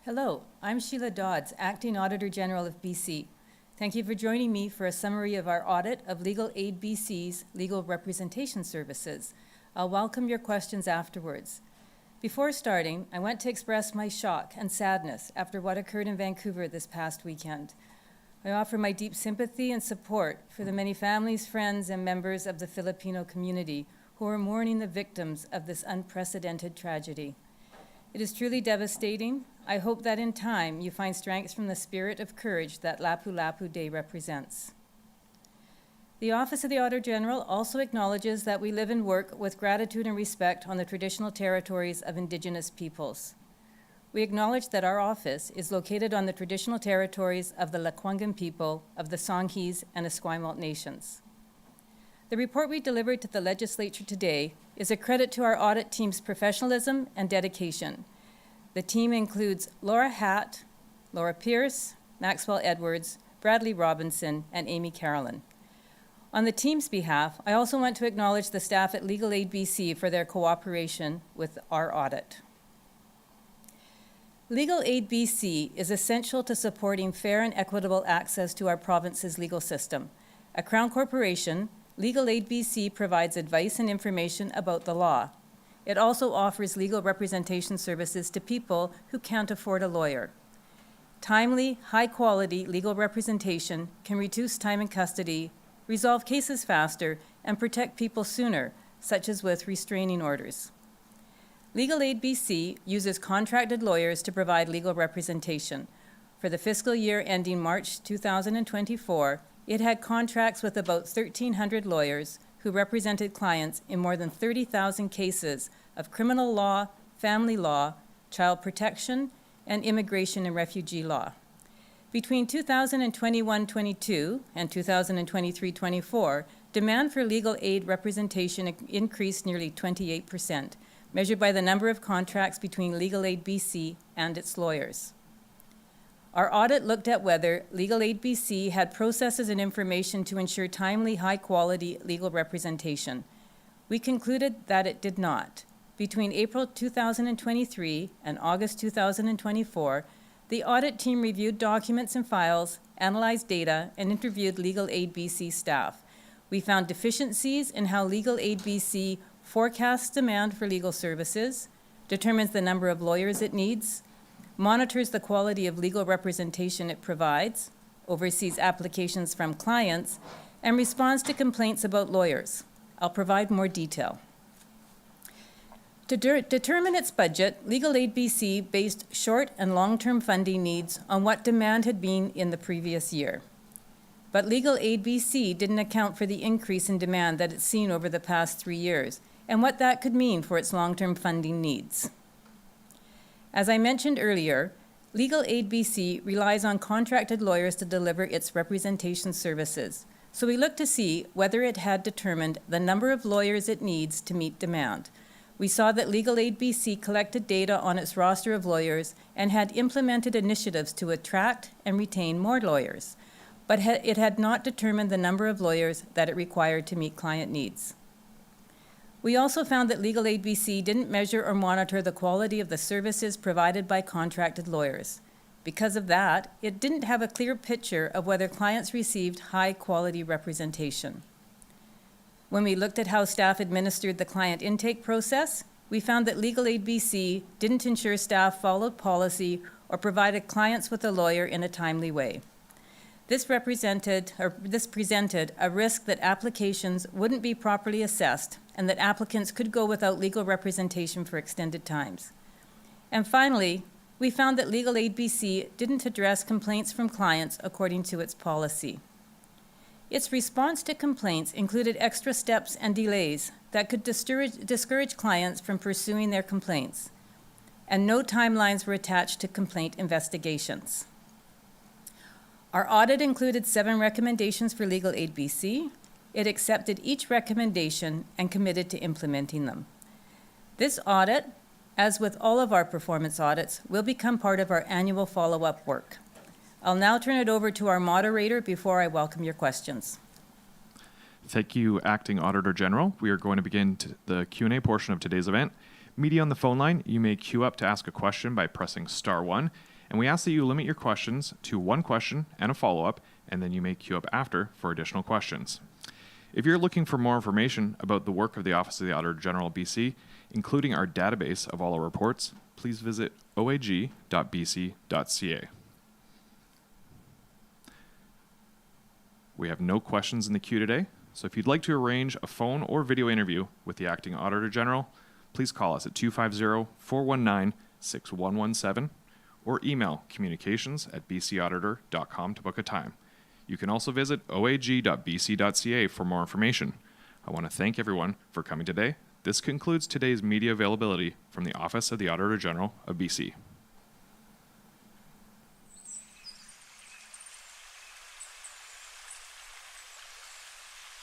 Hello, I'm Sheila Dodds, Acting Auditor General of BC. Thank you for joining me for a summary of our audit of Legal Aid BC's legal representation services. I'll welcome your questions afterwards. Before starting, I want to express my shock and sadness after what occurred in Vancouver this past weekend. I offer my deep sympathy and support for the many families, friends, and members of the Filipino community who are mourning the victims of this unprecedented tragedy. It is truly devastating. I hope that in time you find strength from the spirit of courage that Lapu-Lapu Day represents. The Office of the Auditor General also acknowledges that we live and work with gratitude and respect on the traditional territories of Indigenous peoples. We acknowledge that our office is located on the traditional territories of the Lekwungen people of the Songhees and Esquimalt nations. The report we delivered to the legislature today is a credit to our audit team's professionalism and dedication. The team includes Laura Hatt, Laura Pierce, Maxwell Edwards, Bradley Robinson, and Amy Carolyn. On the team's behalf, I also want to acknowledge the staff at Legal Aid BC for their cooperation with our audit. Legal Aid BC is essential to supporting fair and equitable access to our province's legal system. A Crown Corporation, Legal Aid BC provides advice and information about the law. It also offers legal representation services to people who can't afford a lawyer. Timely, high-quality legal representation can reduce time in custody, resolve cases faster, and protect people sooner, such as with restraining orders. Legal Aid BC uses contracted lawyers to provide legal representation. For the fiscal year ending March 2024, it had contracts with about 1,300 lawyers who represented clients in more than 30,000 cases of criminal law, family law, child protection, and immigration and refugee law. Between 2021-22 and 2023-24, demand for legal aid representation increased nearly 28%, measured by the number of contracts between Legal Aid BC and its lawyers. Our audit looked at whether Legal Aid BC had processes and information to ensure timely, high-quality legal representation. We concluded that it did not. Between April 2023 and August 2024, the audit team reviewed documents and files, analyzed data, and interviewed Legal Aid BC staff. We found deficiencies in how Legal Aid BC forecasts demand for legal services, determines the number of lawyers it needs, monitors the quality of legal representation it provides, oversees applications from clients, and responds to complaints about lawyers. I'll provide more detail. To determine its budget, Legal Aid BC based short and long-term funding needs on what demand had been in the previous year. But Legal Aid BC didn't account for the increase in demand that it's seen over the past 3 years and what that could mean for its long-term funding needs. As I mentioned earlier, Legal Aid BC relies on contracted lawyers to deliver its representation services, so we looked to see whether it had determined the number of lawyers it needs to meet demand. We saw that Legal Aid BC collected data on its roster of lawyers and had implemented initiatives to attract and retain more lawyers, but it had not determined the number of lawyers that it required to meet client needs. We also found that Legal Aid BC didn't measure or monitor the quality of the services provided by contracted lawyers. Because of that, it didn't have a clear picture of whether clients received high-quality representation. When we looked at how staff administered the client intake process, we found that Legal Aid BC didn't ensure staff followed policy or provided clients with a lawyer in a timely way. This presented a risk that applications wouldn't be properly assessed and that applicants could go without legal representation for extended times. And finally, we found that Legal Aid BC didn't address complaints from clients according to its policy. Its response to complaints included extra steps and delays that could discourage clients from pursuing their complaints, and no timelines were attached to complaint investigations. Our audit included 7 recommendations for Legal Aid BC. It accepted each recommendation and committed to implementing them. This audit, as with all of our performance audits, will become part of our annual follow-up work. I'll now turn it over to our moderator before I welcome your questions. Thank you, Acting Auditor General. We are going to begin the Q&A portion of today's event. Media on the phone line, you may queue up to ask a question by pressing *1. and we ask that you limit your questions to one question and a follow-up, and then you may queue up after for additional questions. If you're looking for more information about the work of the Office of the Auditor General of BC, including our database of all our reports, please visit oag.bc.ca. We have no questions in the queue today, so if you'd like to arrange a phone or video interview with the Acting Auditor General, please call us at 250-419-6117 or email communications@bcauditor.com to book a time. You can also visit oag.bc.ca for more information. I want to thank everyone for coming today. This concludes today's media availability from the Office of the Auditor General of BC.